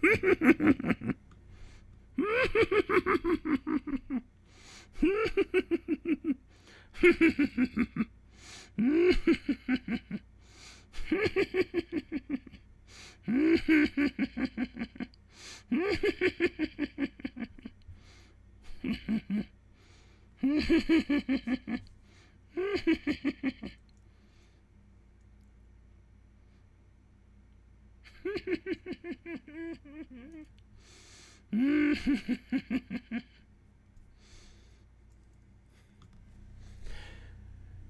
Hey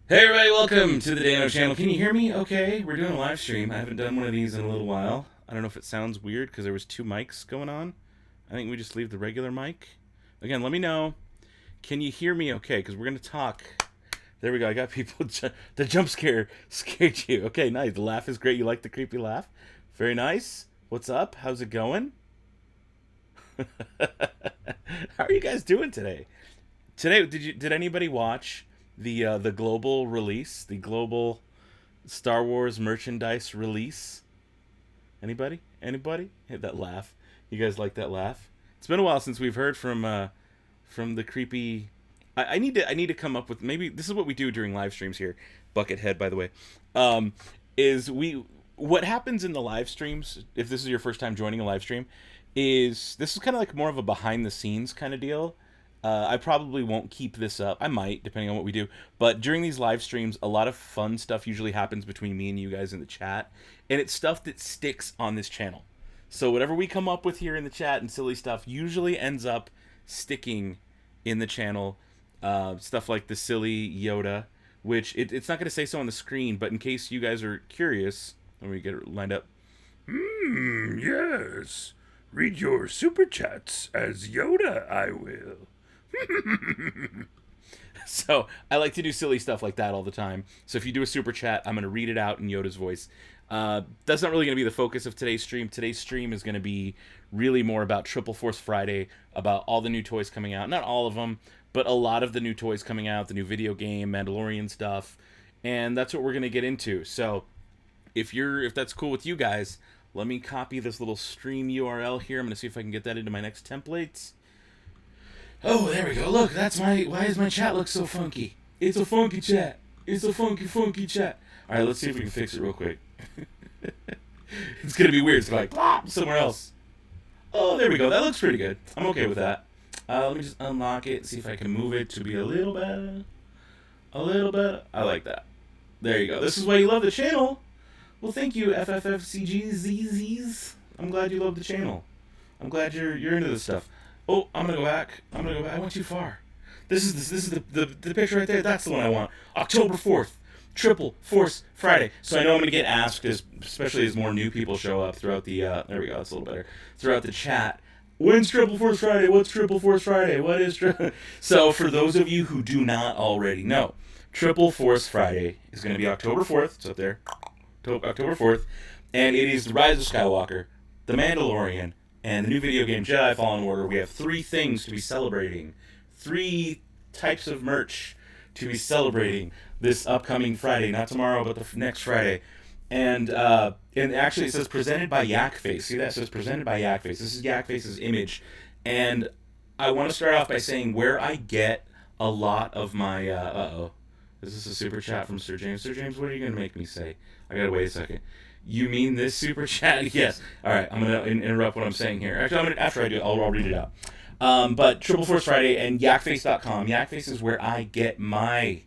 everybody, welcome to the Dano channel. Can you hear me okay? We're doing a live stream. I haven't done one of these in a little while. I don't know if it sounds weird because there was two mics going on. I think we just leave the regular mic. Again, let me know. Can you hear me okay? Because we're going to talk. There we go. I got people. The jump scare scared you. Okay, nice. The laugh is great. You like the creepy laugh? Very nice. What's up? How's it going? How are you guys doing today? Today, did anybody watch the global release, the global Star Wars merchandise release? Anybody? Hit that laugh. You guys like that laugh? It's been a while since we've heard from the creepy. I need to come up with, maybe this is what we do during live streams here. Buckethead, by the way, what happens in the live streams, if this is your first time joining a live stream, is this is kind of like more of a behind the scenes kind of deal. I probably won't keep this up. I might, depending on what we do. But during these live streams, a lot of fun stuff usually happens between me and you guys in the chat. And it's stuff that sticks on this channel. So whatever we come up with here in the chat and silly stuff usually ends up sticking in the channel. Stuff like the silly Yoda, which it's not going to say so on the screen, but in case you guys are curious, let me get it lined up. Yes. Read your super chats as Yoda, I will. So I like to do silly stuff like that all the time. So if you do a super chat, I'm going to read it out in Yoda's voice. That's not really going to be the focus of today's stream. Today's stream is going to be really more about Triple Force Friday, about all the new toys coming out. Not all of them, but a lot of the new toys coming out, the new video game, Mandalorian stuff. And that's what we're going to get into. So if that's cool with you guys, let me copy this little stream URL here. I'm going to see if I can get that into my next templates. Oh, there we go. Look, why does my chat look so funky? It's a funky chat. It's a funky chat. All right, let's see if we can fix it real quick. It's going to be weird. It's like, plop, somewhere else. Oh, there we go. That looks pretty good. I'm okay with that. Let me just unlock it and see if I can move it to be a little better. A little better. I like that. There you go. This is why you love the channel. Well, thank you, FFFCGZZs. I'm glad you love the channel. I'm glad you're into this stuff. Oh, I'm gonna go back. I went too far. This is the picture right there. That's the one I want. October 4th, Triple Force Friday. So I know I'm gonna get asked, especially as more new people show up throughout the. There we go. That's a little better. Throughout the chat. When's Triple Force Friday? What's Triple Force Friday? What is So for those of you who do not already know, Triple Force Friday is gonna be October 4th. It's up there. October 4th, and it is the Rise of Skywalker, the Mandalorian, and the new video game Jedi Fallen Order. We have 3 things to be celebrating, 3 types of merch to be celebrating this upcoming Friday, not tomorrow, but the next Friday. And actually it says presented by Yakface. See that? It says presented by Yakface. This is Yakface's image. And I want to start off by saying where I get a lot of my, Is this a super chat from Sir James? Sir James, what are you going to make me say? I gotta wait a second. You mean this super chat? Yes. All right, I'm gonna interrupt what I'm saying here. Actually, after I do, I'll read it out. But Triple Force Friday and Yakface.com. Yakface is where I get my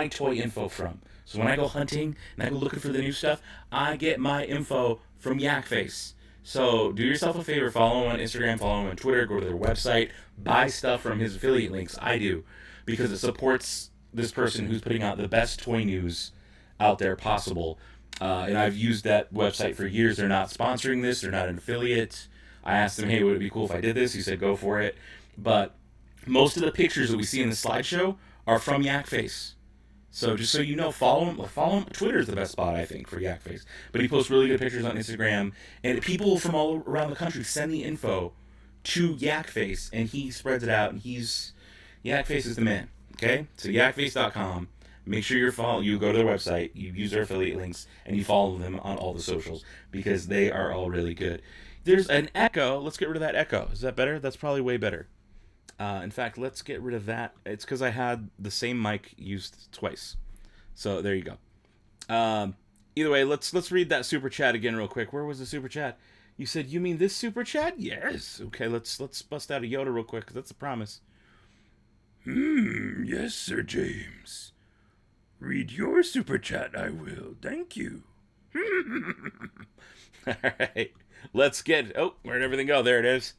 toy info from. So when I go hunting and I go looking for the new stuff, I get my info from Yakface. So do yourself a favor, follow him on Instagram, follow him on Twitter, go to their website, buy stuff from his affiliate links. I do, because it supports this person who's putting out the best toy news out there possible, and I've used that website for years. They're not sponsoring this, they're not an affiliate. I asked them, hey, would it be cool if I did this? He said go for it. But most of the pictures that we see in the slideshow are from Yakface. So just so you know, follow him. Twitter is the best spot, I think, for Yakface, but he posts really good pictures on Instagram, and people from all around the country send the info to Yakface, and he spreads it out, and Yakface is the man. Okay, so Yakface.com. Make sure you go to their website, you use their affiliate links, and you follow them on all the socials, because they are all really good. There's an echo. Let's get rid of that echo. Is that better? That's probably way better. In fact, let's get rid of that. It's because I had the same mic used twice. So there you go. Either way, let's read that super chat again real quick. Where was the super chat? You said, you mean this super chat? Yes. Okay, let's bust out a Yoda real quick, because that's a promise. Yes, Sir James. Read your super chat, I will. Thank you. All right. Let's get... Oh, where'd everything go? There it is.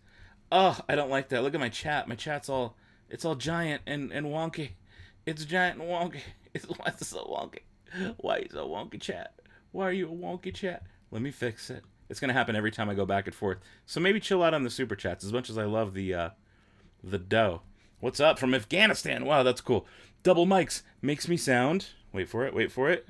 Oh, I don't like that. Look at my chat. My chat's all... It's all giant and wonky. It's giant and wonky. Why is it so wonky? Why are you so wonky, chat? Why are you a wonky, chat? Let me fix it. It's going to happen every time I go back and forth. So maybe chill out on the super chats as much as I love the dough. What's up from Afghanistan? Wow, that's cool. Double mics makes me sound... Wait for it.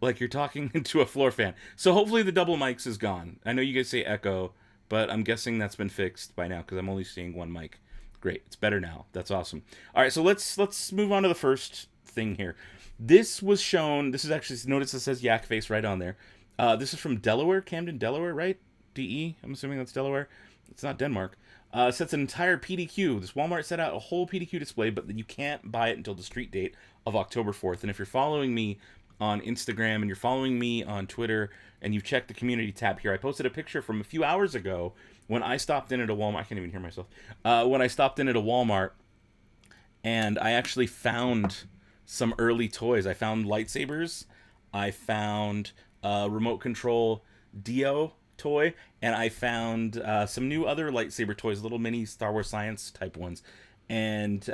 Like you're talking into a floor fan. So hopefully the double mics is gone. I know you guys say echo, but I'm guessing that's been fixed by now because I'm only seeing one mic. Great, it's better now. That's awesome. All right, so let's move on to the first thing here. This was shown. This is actually, notice it says Yakface right on there. This is from Delaware, Camden, Delaware, right? DE. I'm assuming that's Delaware. It's not Denmark. Sets an entire PDQ. This Walmart set out a whole PDQ display, but you can't buy it until the street date of October 4th. And if you're following me on Instagram and you're following me on Twitter and you've checked the community tab here, I posted a picture from a few hours ago when I stopped in at a Walmart. I can't even hear myself. When I stopped in at a Walmart and I actually found some early toys. I found lightsabers. I found remote control Dio toy, and I found some new other lightsaber toys, little mini Star Wars Science type ones, and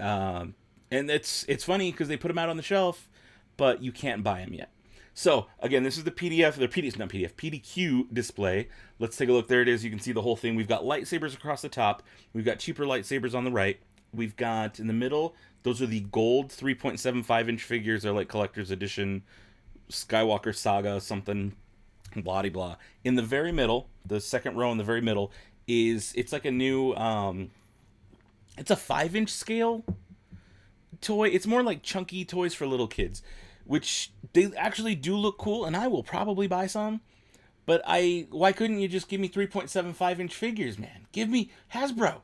it's funny because they put them out on the shelf, but you can't buy them yet. So again, this is the PDQ display. Let's take a look. There it is. You can see the whole thing. We've got lightsabers across the top. We've got cheaper lightsabers on the right. We've got in the middle. Those are the gold 3.75 inch figures. They're like collector's edition Skywalker Saga something. Blah de blah. In the very middle, the second row in the very middle it's like a new it's a 5-inch scale toy. It's more like chunky toys for little kids, which they actually do look cool, and I will probably buy some. But why couldn't you just give me 3.75 inch figures, man? Give me Hasbro.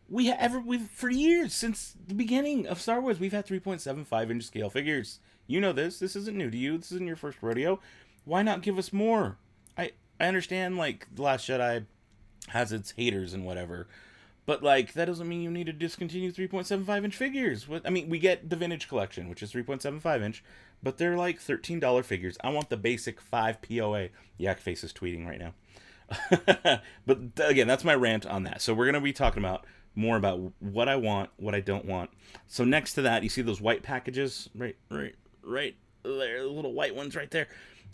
We've for years, since the beginning of Star Wars, we've had 3.75 inch scale figures. You know this. This isn't new to you. This isn't your first rodeo. Why not give us more? I understand, like, The Last Jedi has its haters and whatever, but, like, that doesn't mean you need to discontinue 3.75 inch figures. I mean, we get the Vintage Collection, which is 3.75 inch, but they're, like, $13 figures. I want the basic 5 POA. Yakface is tweeting right now. But, again, that's my rant on that. So we're going to be talking about more about what I want, what I don't want. So next to that, you see those white packages? Right there, the little white ones right there.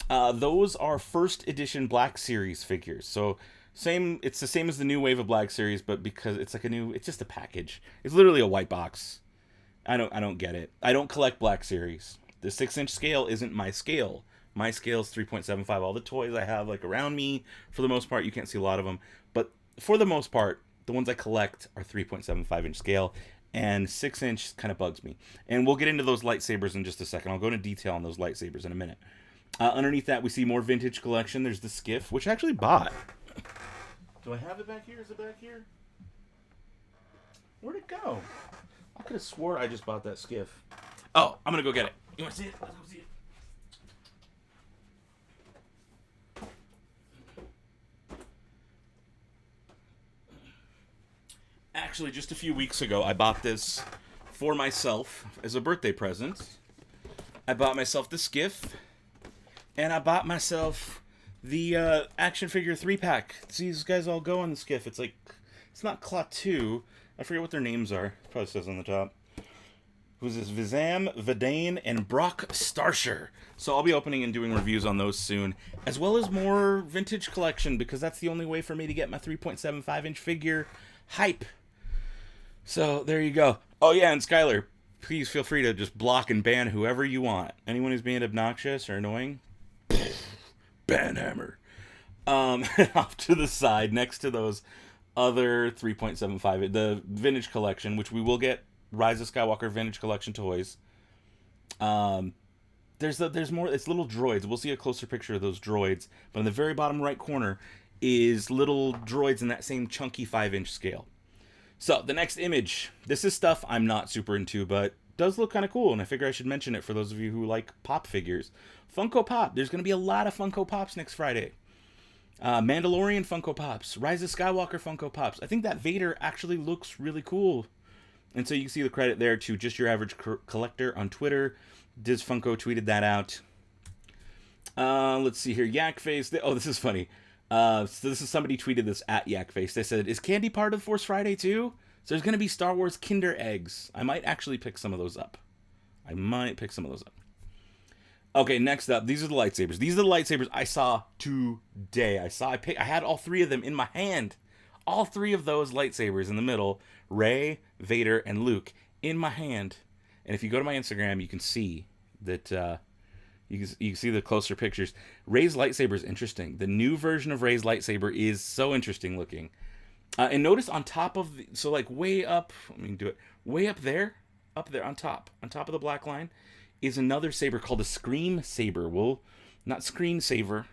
Those are first edition Black Series figures. So it's the same as the new wave of Black Series, but because it's like it's just a package. It's literally a white box. I don't get it. I don't collect Black Series. The 6-inch scale isn't my scale. My scale is 3.75. All the toys I have, like, around me, for the most part, you can't see a lot of them, but for the most part, the ones I collect are 3.75 inch scale, and 6-inch kind of bugs me. And we'll get into those lightsabers in just a second. I'll go into detail on those lightsabers in a minute. Underneath that, we see more Vintage Collection. There's the skiff, which I actually bought. Do I have it back here? Is it back here? Where'd it go? I could have swore I just bought that skiff. Oh, I'm going to go get it. You want to see it? Let's go see it. Actually, just a few weeks ago, I bought this for myself as a birthday present. I bought myself the skiff, and I bought myself the action figure 3-pack. See these guys all go on the skiff. It's not Klaatu. I forget what their names are. It probably says on the top. Who's this? Vizam, Vidane, and Brock Starsher. So I'll be opening and doing reviews on those soon, as well as more Vintage Collection, because that's the only way for me to get my 3.75 inch figure hype. So there you go. Oh yeah, and Skylar, please feel free to just block and ban whoever you want. Anyone who's being obnoxious or annoying, banhammer. Off to the side, next to those other 3.75, the Vintage Collection, which we will get Rise of Skywalker Vintage Collection toys. There's more. It's little droids. We'll see a closer picture of those droids. But in the very bottom right corner is little droids in that same chunky 5-inch scale. So the next image, this is stuff I'm not super into, but does look kind of cool, and I figure I should mention it for those of you who like pop figures. Funko Pop. There's going to be a lot of Funko Pops next Friday. Mandalorian Funko Pops. Rise of Skywalker Funko Pops. I think that Vader actually looks really cool. And so you can see the credit there to Just Your Average Collector on Twitter. Diz Funko tweeted that out. Let's see here. Yakface. Oh, this is funny. So this is somebody tweeted this at Yakface. They said, is candy part of Force Friday too? So there's going to be Star Wars Kinder Eggs. I might actually pick some of those up. Okay, next up, these are the lightsabers. These are the lightsabers I saw today. I had all three of them in my hand. All three of those lightsabers in the middle, Rey, Vader, and Luke, in my hand. And if you go to my Instagram, you can see that, you can see the closer pictures. Rey's lightsaber is interesting. The new version of Rey's lightsaber is so interesting looking. And notice on top of so like way up, way up there on top of the black line is another saber called a Scream Saber. Well, not Screen Saver,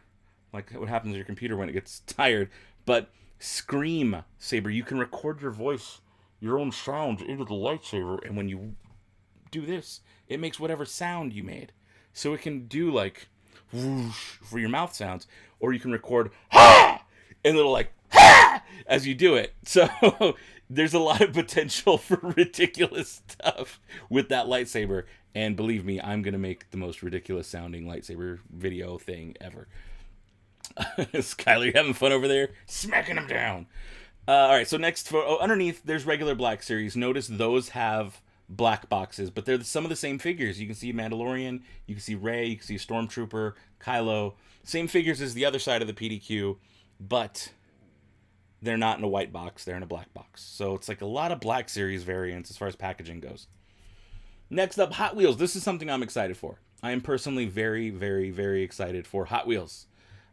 like what happens to your computer when it gets tired, but Scream Saber. You can record your voice, your own sound into the lightsaber, and when you do this, it makes whatever sound you made. So it can do like whoosh for your mouth sounds, or you can record ha, and it'll like ha as you do it. So there's a lot of potential for ridiculous stuff with that lightsaber. And believe me, I'm going to make the most ridiculous sounding lightsaber video thing ever. Skylar, you having fun over there? Smacking them down. All right, so next, underneath, there's regular Black Series. Notice those have black boxes, but they're some of the same figures. You can see Mandalorian, you can see Rey, you can see Stormtrooper, Kylo. Same figures as the other side of the PDQ, but they're not in a white box. They're in a black box. So it's like a lot of Black Series variants as far as packaging goes. Next up, Hot Wheels. This is something I'm excited for. I am personally very, very, very excited for Hot Wheels.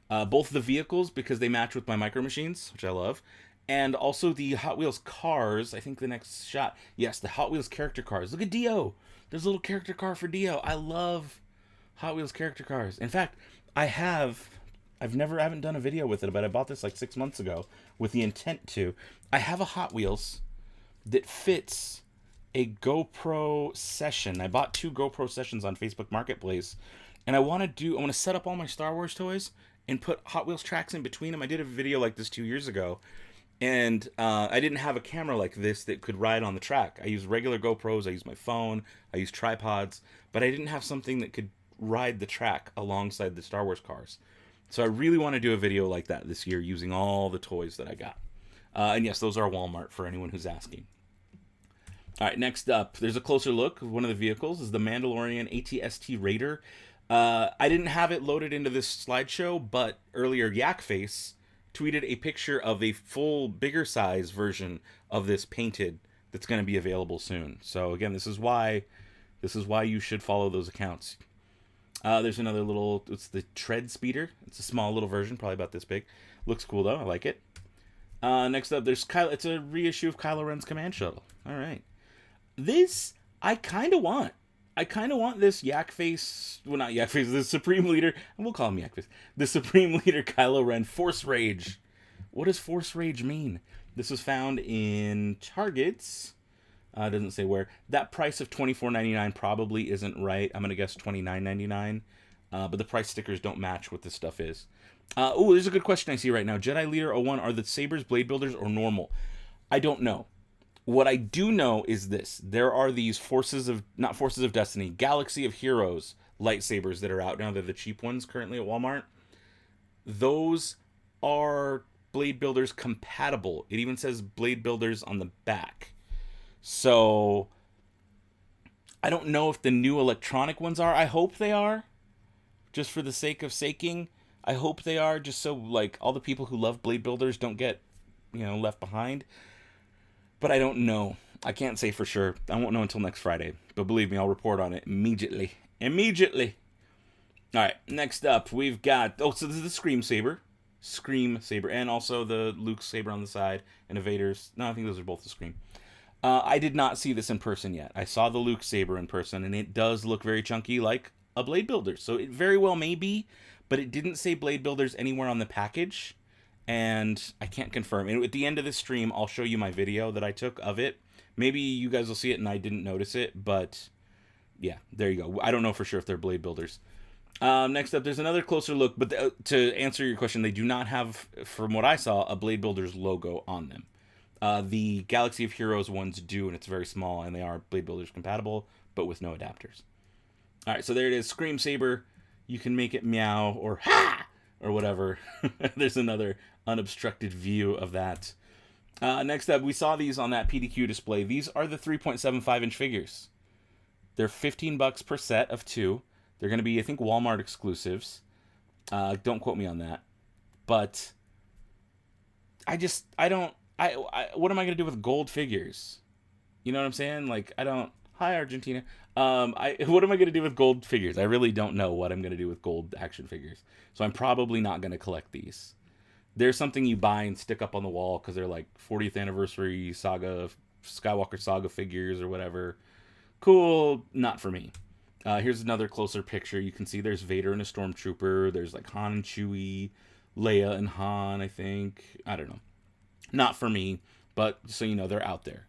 Both the vehicles, because they match with my Micro Machines, which I love, and also the Hot Wheels cars. I think the next shot. Yes, the Hot Wheels character cars. Look at Dio. There's a little character car for Dio. I love Hot Wheels character cars. In fact, I haven't done a video with it, but I bought this like 6 months ago with the intent to. I have a Hot Wheels that fits a GoPro session. I bought 2 GoPro sessions on Facebook Marketplace, and I want to set up all my Star Wars toys and put Hot Wheels tracks in between them. I did a video like this 2 years ago, and I didn't have a camera like this that could ride on the track. I used regular GoPros, I used my phone, I used tripods, but I didn't have something that could ride the track alongside the Star Wars cars. So I really want to do a video like that this year using all the toys that I got. And yes, those are Walmart for anyone who's asking. All right, next up, there's a closer look of one of the vehicles. Is the Mandalorian AT-ST Raider. I didn't have it loaded into this slideshow, but earlier Yakface tweeted a picture of a full, bigger size version of this painted that's going to be available soon. So again, this is why you should follow those accounts. There's another little, it's the Tread Speeder. It's a small little version, probably about this big. Looks cool though, I like it. Next up, there's Kylo. It's a reissue of Kylo Ren's Command Shuttle. All right. This, I kind of want. I kind of want this Yakface, well, not Yakface, the Supreme Leader, and we'll call him Yakface, the Supreme Leader Kylo Ren Force Rage. What does Force Rage mean? This was found in Targets. Doesn't say where. That price of $24.99 probably isn't right. I'm going to guess $29.99. But the price stickers don't match what this stuff is. There's a good question I see right now. Jedi Leader 01, are the sabers blade builders or normal? I don't know. What I do know is this. There are these not Forces of Destiny, Galaxy of Heroes lightsabers that are out now. They're the cheap ones currently at Walmart. Those are blade builders compatible. It even says blade builders on the back. So I don't know if the new electronic ones are. I hope they are, just for the sake of saking. I hope they are, just so like all the people who love blade builders don't get, left behind. But I don't know. I can't say for sure. I won't know until next Friday. But believe me, I'll report on it immediately. Immediately. All right, next up, we've got, so this is the Scream Saber, and also the Luke Saber on the side, and a Vader's. No, I think those are both the Scream. I did not see this in person yet. I saw the Luke Saber in person, and it does look very chunky like a blade builder. So it very well may be, but it didn't say blade builders anywhere on the package. and I can't confirm. And at the end of this stream, I'll show you my video that I took of it. Maybe you guys will see it and I didn't notice it, but yeah, there you go. I don't know for sure if they're blade builders. Next up, there's another closer look, but to answer your question, they do not have, from what I saw, a Blade Builders logo on them. The Galaxy of Heroes ones do, and it's very small, and they are Blade Builders compatible, but with no adapters. All right, so there it is, Scream Saber. You can make it meow or ha or whatever. There's another unobstructed view of that. Next up, we saw these on that PDQ display. These are the 3.75-inch figures. They're $15 per set of 2. They're going to be, I think, Walmart exclusives. Don't quote me on that. But what am I going to do with gold figures? You know what I'm saying? Like, hi, Argentina. What am I going to do with gold figures? I really don't know what I'm going to do with gold action figures. So I'm probably not going to collect these. They're something you buy and stick up on the wall because they're like 40th anniversary Skywalker Saga figures or whatever. Cool, not for me. Here's another closer picture. You can see there's Vader and a Stormtrooper. There's like Han and Chewie, Leia and Han, I think. I don't know. Not for me, but so you know, they're out there.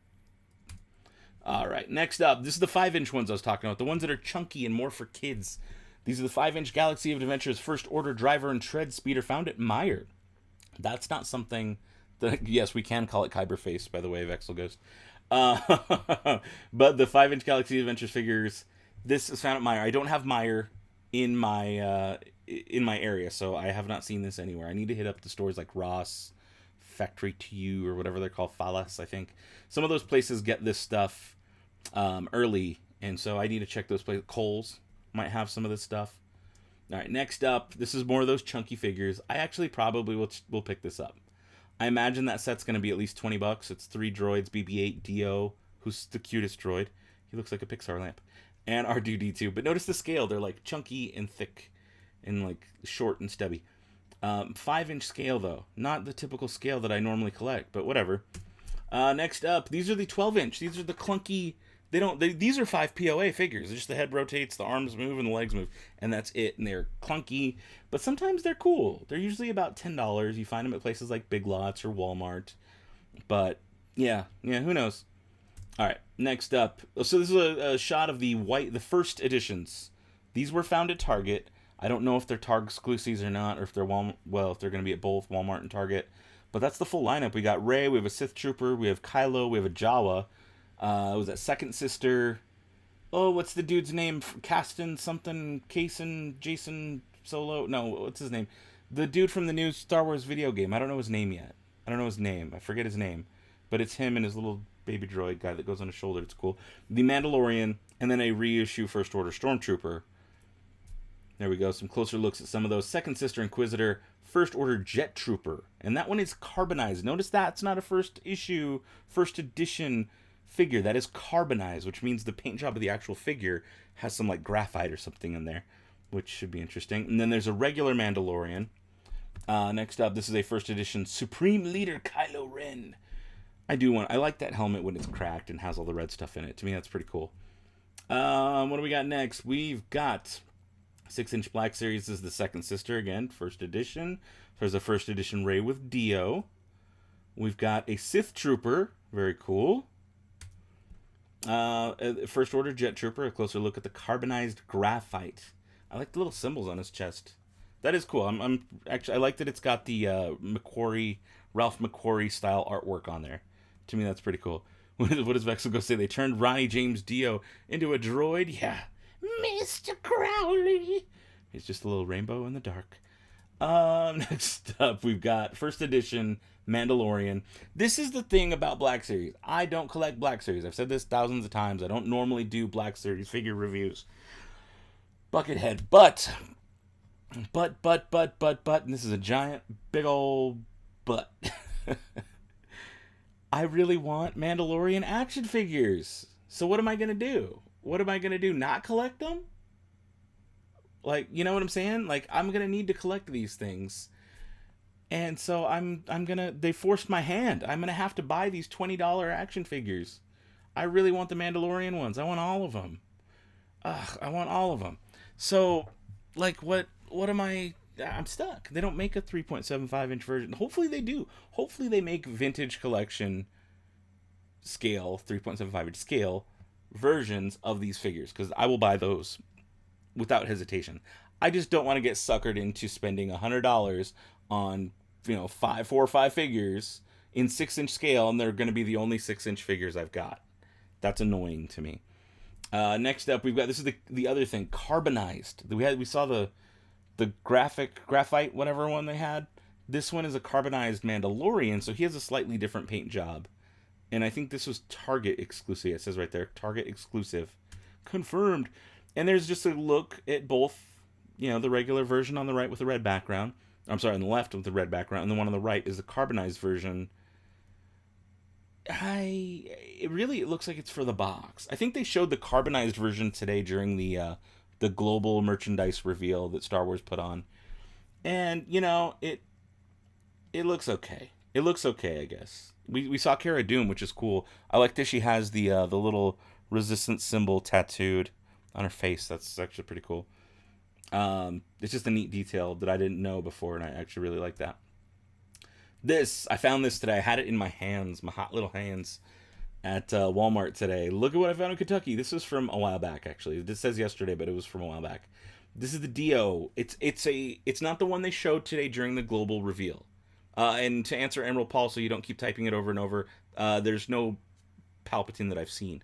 All right, next up, this is the 5-inch ones I was talking about. The ones that are chunky and more for kids. These are the 5-inch Galaxy of Adventures First Order Driver and Tread Speeder found at Meijer. That's not something that, yes, we can call it Kyberface, by the way, Vexel Ghost. But the 5-inch Galaxy of Adventures figures, this is found at Meijer. I don't have Meijer in my area, so I have not seen this anywhere. I need to hit up the stores like Ross, Factory to You, or whatever they're called, Falas, I think. Some of those places get this stuff early, and so I need to check those places. Kohl's might have some of this stuff. All right, next up, this is more of those chunky figures. I actually probably will pick this up. I imagine that set's going to be at least $20. It's 3 droids, BB-8, Dio, who's the cutest droid. He looks like a Pixar lamp. And R2-D2. But notice the scale. They're like chunky and thick and like short and stubby. 5-inch scale, though. Not the typical scale that I normally collect, but whatever. Next up, these are the 12-inch. These are the clunky... These are 5 POA figures. It's just the head rotates, the arms move, and the legs move. And that's it. And they're clunky. But sometimes they're cool. They're usually about $10. You find them at places like Big Lots or Walmart. But, yeah, who knows? All right, next up. So this is a shot of the first editions. These were found at Target. I don't know if they're Target exclusives or not, or if they're if they're going to be at both Walmart and Target. But that's the full lineup. We got Rey, we have a Sith Trooper, we have Kylo, we have a Jawa. Was that Second Sister? Oh, what's the dude's name? Kasten something, Jason Solo? No, what's his name? The dude from the new Star Wars video game. I don't know his name yet. I forget his name. But it's him and his little baby droid guy that goes on his shoulder. It's cool. The Mandalorian, and then a reissue First Order Stormtrooper. There we go. Some closer looks at some of those. Second Sister Inquisitor, First Order Jet Trooper. And that one is carbonized. Notice that's not a first edition figure. That is carbonized, which means the paint job of the actual figure has some like graphite or something in there, which should be interesting. And then there's a regular Mandalorian. Next up, this is a first edition Supreme Leader Kylo Ren. I like that helmet when it's cracked and has all the red stuff in it. To me, that's pretty cool. What do we got next? We've got 6-inch Black Series. This is the Second Sister again, first edition. There's a first edition Rey with Dio. We've got a Sith Trooper, very cool. First Order Jet Trooper, a closer look at the carbonized graphite. I like the little symbols on his chest. That is cool. I like that it's got the Ralph McQuarrie style artwork on there. To me, that's pretty cool. What does Vexel go say? They turned Ronnie James Dio into a droid? Yeah. Mr. Crowley. He's just a little rainbow in the dark. Next up, we've got first edition Mandalorian. This is the thing about Black Series. I don't collect Black Series. I've said this thousands of times. I don't normally do Black Series figure reviews. Buckethead. But, and this is a giant, big old butt. I really want Mandalorian action figures. So what am I going to do? Not collect them? Like, you know what I'm saying? Like, I'm going to need to collect these things. And so they forced my hand. I'm going to have to buy these $20 action figures. I really want the Mandalorian ones. I want all of them. I want all of them. So, like, what am I I'm stuck. They don't make a 3.75-inch version. Hopefully they do. Hopefully they make vintage collection scale, 3.75-inch scale versions of these figures, because I will buy those without hesitation. I just don't want to get suckered into spending $100 on, 4 or 5 figures in 6-inch scale, and they're going to be the only 6-inch figures I've got. That's annoying to me. Next up, we've got, this is the other thing, Carbonized. We saw the graphite whatever one they had. This one is a carbonized Mandalorian, so he has a slightly different paint job. And I think this was Target exclusive. It says right there, Target exclusive. Confirmed. And there's just a look at both, the regular version on the right with the red background. I'm sorry, on the left with the red background. And the one on the right is the carbonized version. It looks like it's for the box. I think they showed the carbonized version today during the global merchandise reveal that Star Wars put on. And, it looks okay. It looks okay, I guess. We saw Cara Dune, which is cool. I like that she has the little resistance symbol tattooed on her face. That's actually pretty cool. It's just a neat detail that I didn't know before, and I actually really like that. I found this today. I had it in my hands, my hot little hands, at Walmart today. Look at what I found in Kentucky. This is from a while back, actually. This says yesterday, but it was from a while back. This is the Dio. It's not the one they showed today during the global reveal. And to answer Emerald Paul, so you don't keep typing it over and over, there's no Palpatine that I've seen.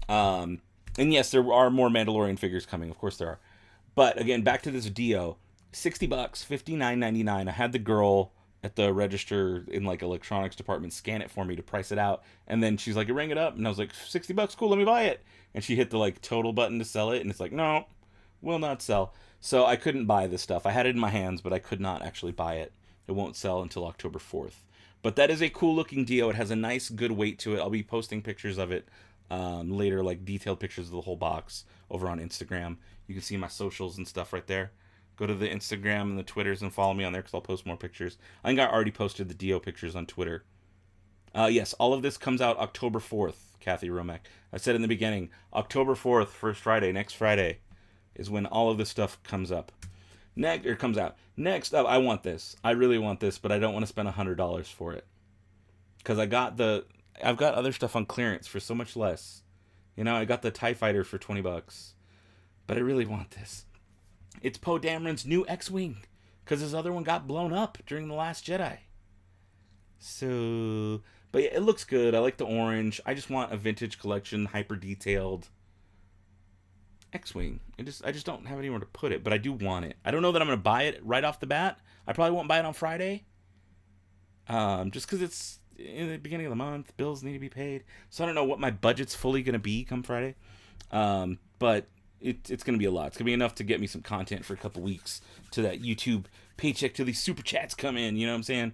And yes, there are more Mandalorian figures coming. Of course there are. But again, back to this Dio. $60, $59.99. I had the girl at the register in electronics department scan it for me to price it out. And then she's like, you rang it up. And I was like, $60, cool, let me buy it. And she hit the total button to sell it. And it's like, no, will not sell. So I couldn't buy this stuff. I had it in my hands, but I could not actually buy it. It won't sell until October 4th. But that is a cool looking Dio. It has a nice, good weight to it. I'll be posting pictures of it later, detailed pictures of the whole box over on Instagram. You can see my socials and stuff right there. Go to the Instagram and the Twitters and follow me on there because I'll post more pictures. I think I already posted the Dio pictures on Twitter. Yes, all of this comes out October 4th, Kathy Romek. I said in the beginning, October 4th, first Friday, next Friday, is when all of this stuff comes up. Comes out. Next up, I want this. I really want this, but I don't want to spend $100 for it. Because I've got other stuff on clearance for so much less. I got the TIE Fighter for $20. But I really want this. It's Poe Dameron's new X-Wing. Because his other one got blown up during The Last Jedi. So, but yeah, it looks good. I like the orange. I just want a vintage collection, hyper detailed X-Wing. I just don't have anywhere to put it, but I do want it. I don't know that I'm going to buy it right off the bat. I probably won't buy it on Friday. Just because it's in the beginning of the month. Bills need to be paid. So I don't know what my budget's fully going to be come Friday. But it's going to be a lot. It's going to be enough to get me some content for a couple weeks to that YouTube paycheck till these super chats come in. You know what I'm saying?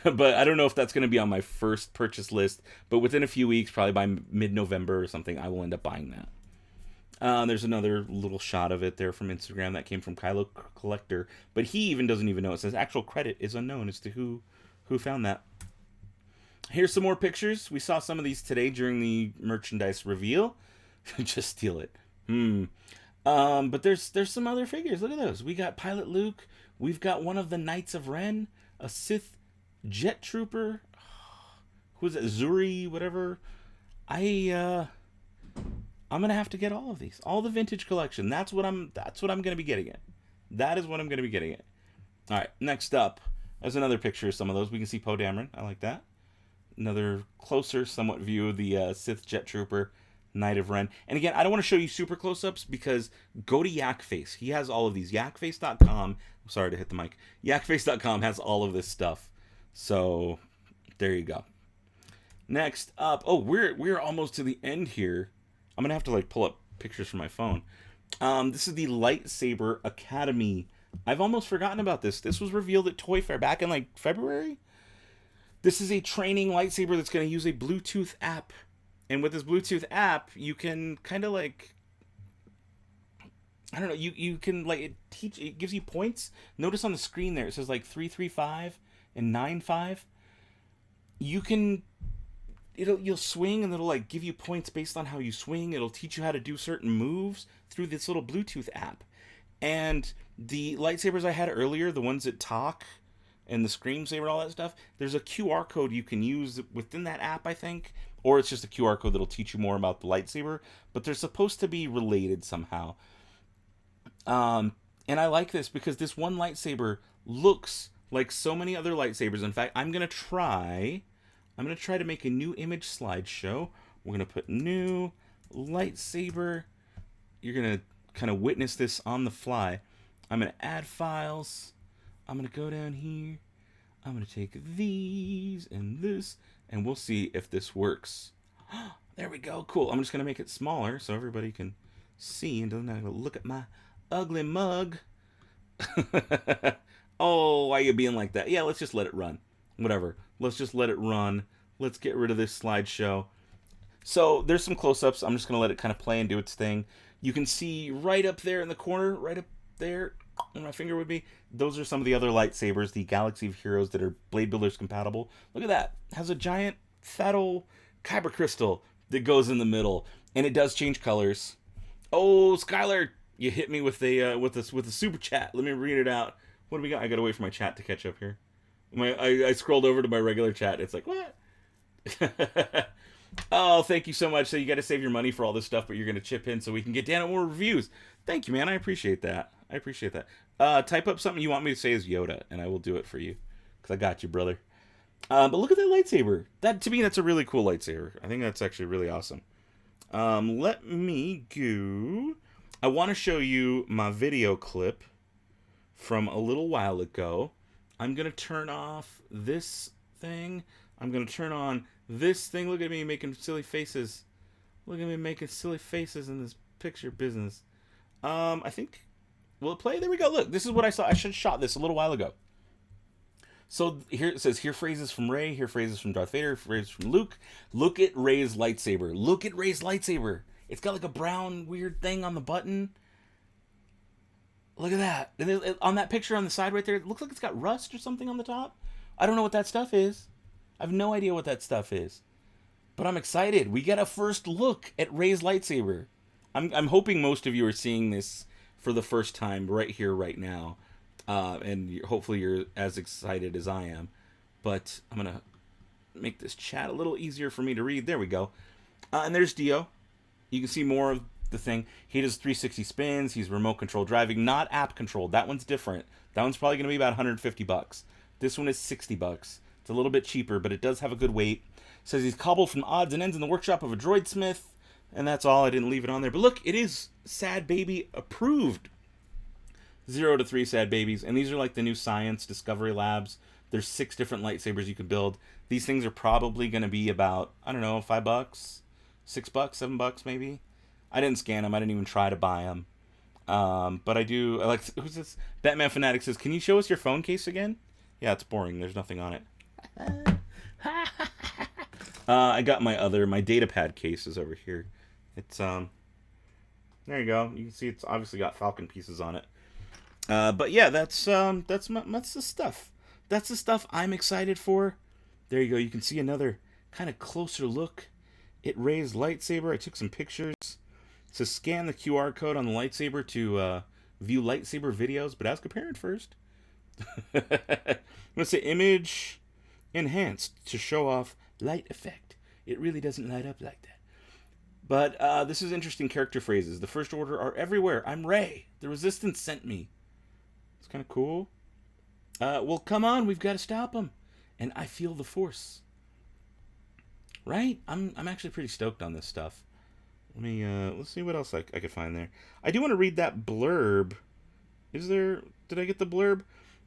But I don't know if that's going to be on my first purchase list. But within a few weeks, probably by mid-November or something, I will end up buying that. There's another little shot of it there from Instagram that came from Kylo Collector. But he even doesn't even know. It says actual credit is unknown as to who found that. Here's some more pictures. We saw some of these today during the merchandise reveal. Just steal it. But there's some other figures. Look at those. We got Pilot Luke. We've got one of the Knights of Ren. A Sith Jet Trooper. Who's it? Zuri, whatever. I'm gonna have to get all of these. All the vintage collection. That's what I'm gonna be getting at. That is what I'm gonna be getting at. Alright, next up. There's another picture of some of those. We can see Poe Dameron. I like that. Another closer, somewhat view of the Sith Jet Trooper, Knight of Ren. And again, I don't want to show you super close-ups because go to Yakface. He has all of these. Yakface.com. I'm sorry to hit the mic. Yakface.com has all of this stuff. So, there you go. Next up. Oh, we're almost to the end here. I'm going to have to pull up pictures from my phone. This is the Lightsaber Academy. I've almost forgotten about this. This was revealed at Toy Fair back in February. This is a training lightsaber that's going to use a Bluetooth app. And with this Bluetooth app, you can kind of I don't know, you can it gives you points. Notice on the screen there, it says 335 and 95. You'll swing and it'll give you points based on how you swing. It'll teach you how to do certain moves through this little Bluetooth app. And the lightsabers I had earlier, the ones that talk and the scream saber, all that stuff, there's a QR code you can use within that app, I think. Or it's just a QR code that'll teach you more about the lightsaber. But they're supposed to be related somehow. And I like this because this one lightsaber looks like so many other lightsabers. In fact, I'm gonna try to make a new image slideshow. We're gonna put new lightsaber. You're gonna kind of witness this on the fly. I'm gonna add files. I'm gonna go down here. I'm gonna take these and this, and we'll see if this works. There we go. Cool. I'm just gonna make it smaller so everybody can see and doesn't have to look at my ugly mug. Oh, why are you being like that? Yeah, let's just let it run. Whatever. Let's just let it run. Let's get rid of this slideshow. So there's some close-ups. I'm just going to let it kind of play and do its thing. You can see right up there in the corner, right up there where my finger would be, those are some of the other lightsabers, the Galaxy of Heroes that are Blade Builders compatible. Look at that. It has a giant fat old kyber crystal that goes in the middle, and it does change colors. Oh, Skylar, you hit me with a super chat. Let me read it out. What do we got? I gotta wait for my chat to catch up here. I scrolled over to my regular chat. It's like, what? Oh, thank you so much. So you got to save your money for all this stuff, but you're gonna chip in so we can get down at more reviews. Thank you, man. I appreciate that. Type up something you want me to say as Yoda, and I will do it for you, because I got you, brother. But look at that lightsaber. That, to me, that's a really cool lightsaber. I think that's actually really awesome. Let me go. I want to show you my video clip from a little while ago. I'm going to turn off this thing. I'm going to turn on this thing. Look at me making silly faces. Look at me making silly faces in this picture business. I think, will it play? There we go. Look, this is what I saw. I should have shot this a little while ago. So here it says, hear phrases from Rey, hear phrases from Darth Vader, phrases from Luke. Look at Rey's lightsaber. Look at Rey's lightsaber. It's got like a brown weird thing on the button. Look at that. And on that picture on the side right there, it looks like it's got rust or something on the top. I don't know what that stuff is. I have no idea what that stuff is. But I'm excited. We get a first look at Rey's lightsaber. I'm hoping most of you are seeing this for the first time right here, right now. And hopefully you're as excited as I am. But I'm going to make this chat a little easier for me to read. There we go. And there's Dio. You can see more of the thing. He does 360 spins. He's remote control driving, not app controlled. That one's different. That one's probably going to be about $150. This one is $60. It's a little bit cheaper, but it does have a good weight. It says he's cobbled from odds and ends in the workshop of a droid smith. And that's all. I didn't leave it on there. But look, it is Sad Baby approved. 0 to 3 Sad Babies. And these are like the new Science Discovery Labs. There's 6 different lightsabers you can build. These things are probably going to be about, I don't know, $5, $6, $7 maybe. I didn't scan them. I didn't even try to buy them. But I do. I like. Who's this? Batman Fanatic says, "Can you show us your phone case again?" Yeah, it's boring. There's nothing on it. I got my data pad cases over here. It's there you go. You can see it's obviously got Falcon pieces on it. But yeah, that's the stuff. That's the stuff I'm excited for. There you go. You can see another kind of closer look at Rey's lightsaber. I took some pictures. It says scan the QR code on the lightsaber to view lightsaber videos, but ask a parent first. I'm going to say image enhanced to show off light effect. It really doesn't light up like that. But this is interesting character phrases. The First Order are everywhere. I'm Rey. The Resistance sent me. It's kind of cool. Well, come on. We've got to stop them. And I feel the Force. Right? I'm actually pretty stoked on this stuff. Let's see what else I could find there. I do want to read that blurb. Did I get the blurb?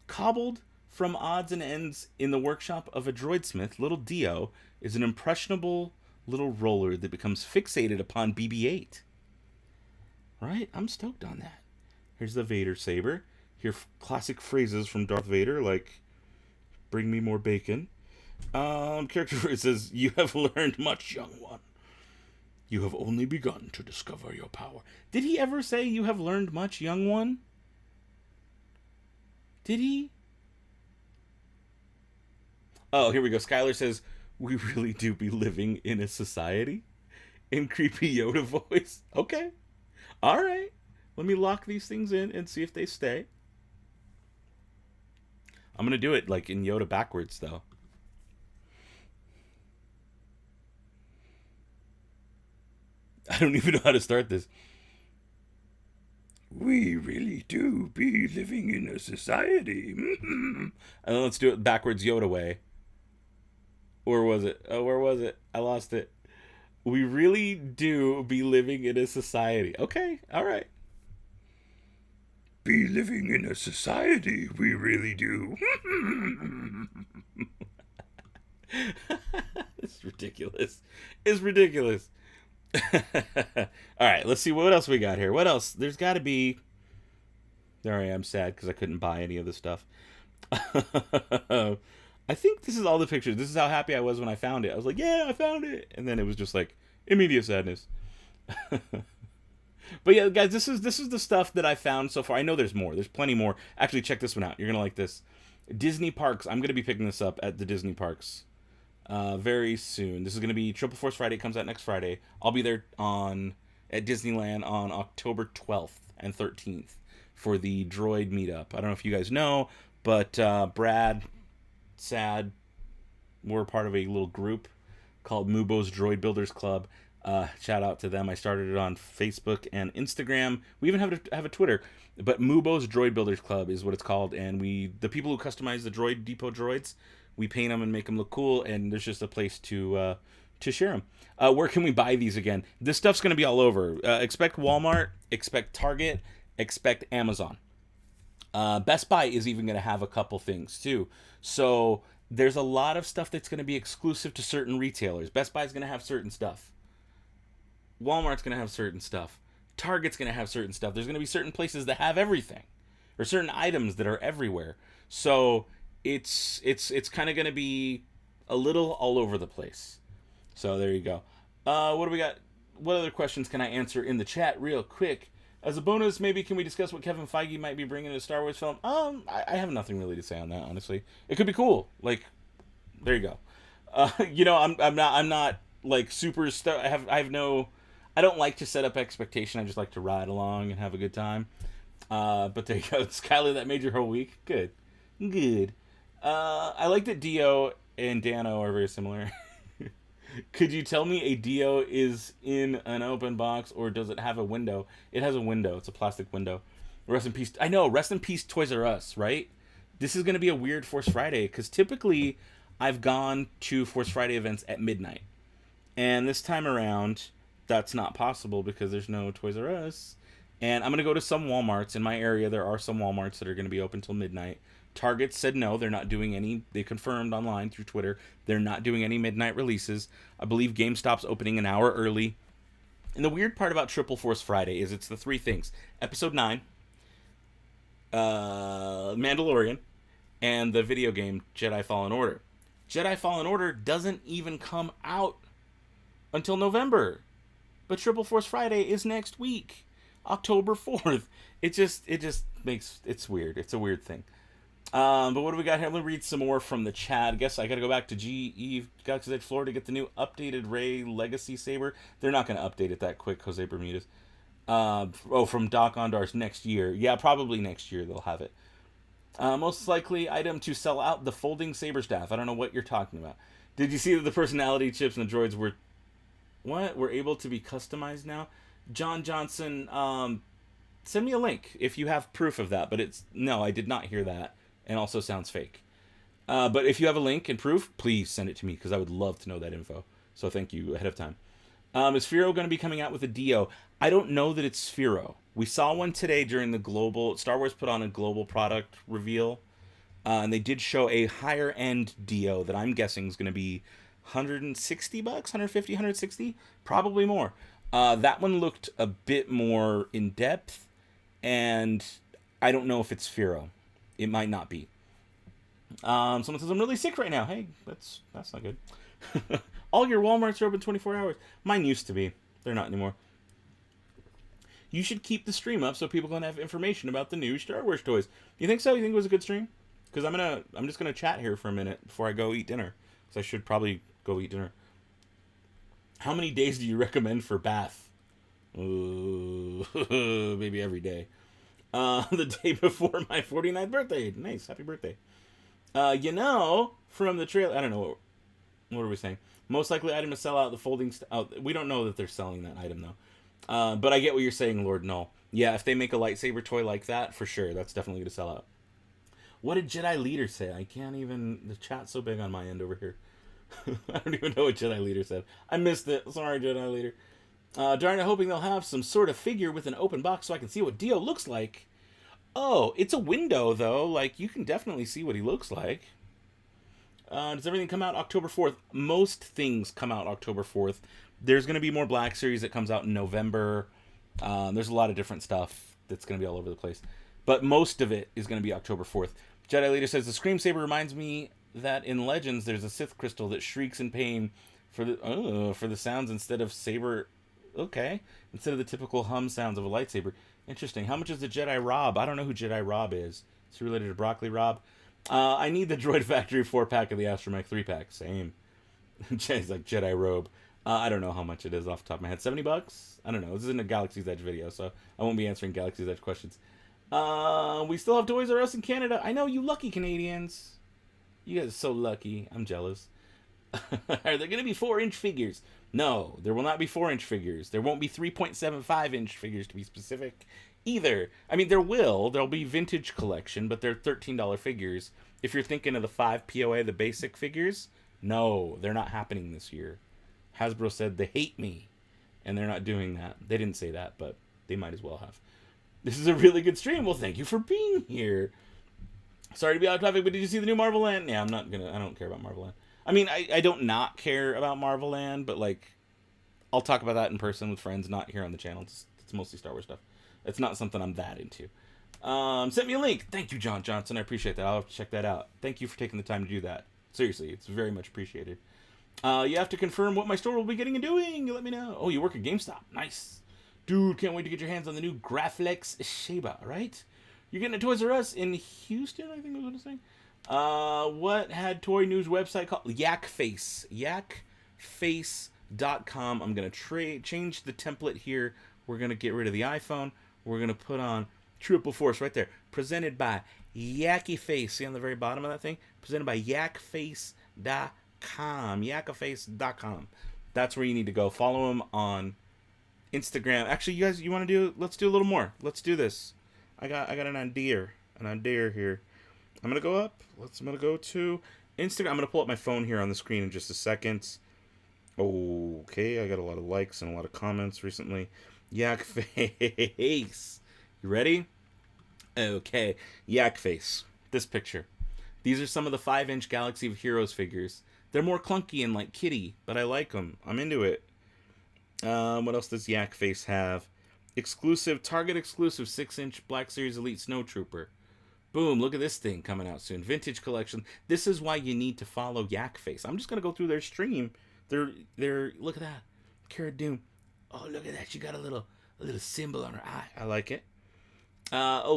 Cobbled from odds and ends in the workshop of a droidsmith, little Dio is an impressionable little roller that becomes fixated upon BB-8. Right? I'm stoked on that. Here's the Vader saber. Here classic phrases from Darth Vader like, bring me more bacon. Character it says, you have learned much, young one. You have only begun to discover your power. Did he ever say, you have learned much, young one? Did he? Oh, here we go. Skylar says, we really do be living in a society? In creepy Yoda voice. Okay. All right. Let me lock these things in and see if they stay. I'm going to do it like in Yoda backwards, though. I don't even know how to start this. We really do be living in a society. And then let's do it backwards Yoda way. Or was it? Oh, where was it? I lost it. We really do be living in a society. Okay, all right. Be living in a society. We really do. It's ridiculous. It's ridiculous. All right, let's see what else we got here. What else? There's got to be. There I am, sad because I couldn't buy any of this stuff. I think this is all the pictures. This is how happy I was when I found it. I was like, yeah, I found it. And then it was just like immediate sadness. But yeah, guys, this is the stuff that I found so far. I know there's more. There's plenty more. Actually, check this one out. You're going to like this. Disney parks. I'm going to be picking this up at the Disney parks very soon. This is going to be Triple Force Friday. It comes out next Friday. I'll be there at Disneyland on October 12th and 13th for the Droid meetup. I don't know if you guys know, but Brad, Sad, we're part of a little group called Mubo's Droid Builders Club. Shout out to them. I started it on Facebook and Instagram. We even have a Twitter, but Mubo's Droid Builders Club is what it's called. And the people who customize the Droid Depot droids, we paint them and make them look cool. And there's just a place to share them. Where can we buy these again? This stuff's going to be all over. Expect Walmart, expect Target, expect Amazon. Best Buy is even going to have a couple things too. So there's a lot of stuff that's going to be exclusive to certain retailers. Best Buy is going to have certain stuff. Walmart's going to have certain stuff. Target's going to have certain stuff. There's going to be certain places that have everything, or certain items that are everywhere. So it's kind of going to be a little all over the place. So there you go. What do we got? What other questions can I answer in the chat real quick? As a bonus, maybe can we discuss what Kevin Feige might be bringing to a Star Wars film? I have nothing really to say on that, honestly. It could be cool. Like, there you go. I'm not like super. I don't like to set up expectation. I just like to ride along and have a good time. But there you go. It's Kylie that made your whole week. Good. I like that Dio and Dano are very similar. Could you tell me a Dio is in an open box, or does it have a window? It has a window. It's a plastic window. Rest in peace. I know. Rest in peace, Toys R Us, right? This is going to be a weird Force Friday, because typically I've gone to Force Friday events at midnight. And this time around, that's not possible because there's no Toys R Us. And I'm going to go to some Walmarts. In my area, there are some Walmarts that are going to be open till midnight. Target said no, they're not doing any. They confirmed online through Twitter they're not doing any midnight releases. I believe GameStop's opening an hour early. And the weird part about Triple Force Friday is it's the three things. Episode 9, Mandalorian, and the video game Jedi Fallen Order. Jedi Fallen Order doesn't even come out until November. But Triple Force Friday is next week, October 4th. It just makes, it's weird. It's a weird thing. But what do we got here? I'm going to read some more from the chat. I guess I got to go back to GE Galaxy's Edge Floor to get the new updated Rey Legacy Saber. They're not going to update it that quick, Jose Bermudez. From Doc Ondar's next year. Yeah, probably next year they'll have it. Most likely item to sell out, the folding saber staff. I don't know what you're talking about. Did you see that the personality chips and the droids were able to be customized now? John Johnson, send me a link if you have proof of that. But no, I did not hear that. And also sounds fake. But if you have a link and proof, please send it to me because I would love to know that info. So thank you ahead of time. Is Sphero going to be coming out with a Dio? I don't know that it's Sphero. We saw one today during the global... Star Wars put on a global product reveal. And they did show a higher end Dio that I'm guessing is going to be $160, 150, 160, probably more. That one looked a bit more in depth, and I don't know if it's Sphero. It might not be. Someone says I'm really sick right now. Hey, that's not good. All your Walmarts are open 24 hours. Mine used to be. They're not anymore. You should keep the stream up so people can have information about the new Star Wars toys. You think so? You think it was a good stream? Because I'm just gonna chat here for a minute before I go eat dinner. Because I should probably go eat dinner. How many days do you recommend for bath? Ooh, maybe every day. The day before my 49th birthday. Nice, happy birthday. From the trailer, I don't know what are we saying. Most likely item to sell out the folding. We don't know that they're selling that item though. But I get what you're saying, Lord Null. Yeah, if they make a lightsaber toy like that, for sure, that's definitely going to sell out. What did Jedi Leader say? I can't even. The chat's so big on my end over here. I don't even know what Jedi Leader said. I missed it. Sorry, Jedi Leader. Darn it, hoping they'll have some sort of figure with an open box so I can see what Dio looks like. Oh, it's a window, though. Like, you can definitely see what he looks like. Does everything come out October 4th? Most things come out October 4th. There's going to be more Black Series that comes out in November. There's a lot of different stuff that's going to be all over the place. But most of it is going to be October 4th. Jedi Leader says, the Scream Saber reminds me that in Legends there's a Sith crystal that shrieks in pain for the sounds instead of saber. Okay. Instead of the typical hum sounds of a lightsaber. Interesting. How much is the Jedi Rob? I don't know who Jedi Rob is. Is he related to Broccoli Rob? I need the Droid Factory 4-pack of the Astromech 3-pack. Same. It's like Jedi Robe. I don't know how much it is off the top of my head. $70? I don't know. This isn't a Galaxy's Edge video, so I won't be answering Galaxy's Edge questions. We still have Toys R Us in Canada. I know, you lucky Canadians. You guys are so lucky. I'm jealous. Are there going to be 4-inch figures? No, there will not be 4-inch figures. There won't be 3.75-inch figures, to be specific, either. I mean, there'll be vintage collection, but they're $13 figures. If you're thinking of the 5 POA, the basic figures, no, they're not happening this year. Hasbro said they hate me, and they're not doing that. They didn't say that, but they might as well have. This is a really good stream. Well, thank you for being here. Sorry to be out of topic, but did you see the new Marvel Land? Yeah, I don't care about Marvel Land. I mean, I don't not care about Marvel Land, but like, I'll talk about that in person with friends, not here on the channel. It's mostly Star Wars stuff. It's not something I'm that into. Sent me a link. Thank you, John Johnson. I appreciate that. I'll have to check that out. Thank you for taking the time to do that. Seriously, it's very much appreciated. You have to confirm what my store will be getting and doing. You let me know. Oh, you work at GameStop. Nice. Dude, can't wait to get your hands on the new Graflex Sheba, right? You're getting a Toys R Us in Houston, I think was what I'm saying. What had Toy News website called? Yakface. Yakface.com. I'm going to change the template here. We're going to get rid of the iPhone. We're going to put on Triple Force right there. Presented by Yakface. See on the very bottom of that thing? Presented by Yakface.com. Yakface.com. That's where you need to go. Follow him on Instagram. Actually, you guys, let's do a little more. Let's do this. I got an idea here. I'm gonna go up. I'm gonna go to Instagram. I'm gonna pull up my phone here on the screen in just a second. Okay, I got a lot of likes and a lot of comments recently. Yakface. You ready? Okay, Yakface. This picture. These are some of the 5-inch Galaxy of Heroes figures. They're more clunky and like kitty, but I like them. I'm into it. What else does Yakface have? Target exclusive 6-inch Black Series Elite Snowtrooper. Boom, look at this thing coming out soon. Vintage collection. This is why you need to follow Yakface. I'm just going to go through their stream. They're look at that. Cara Dune. Oh, look at that. She got a little symbol on her eye. I like it.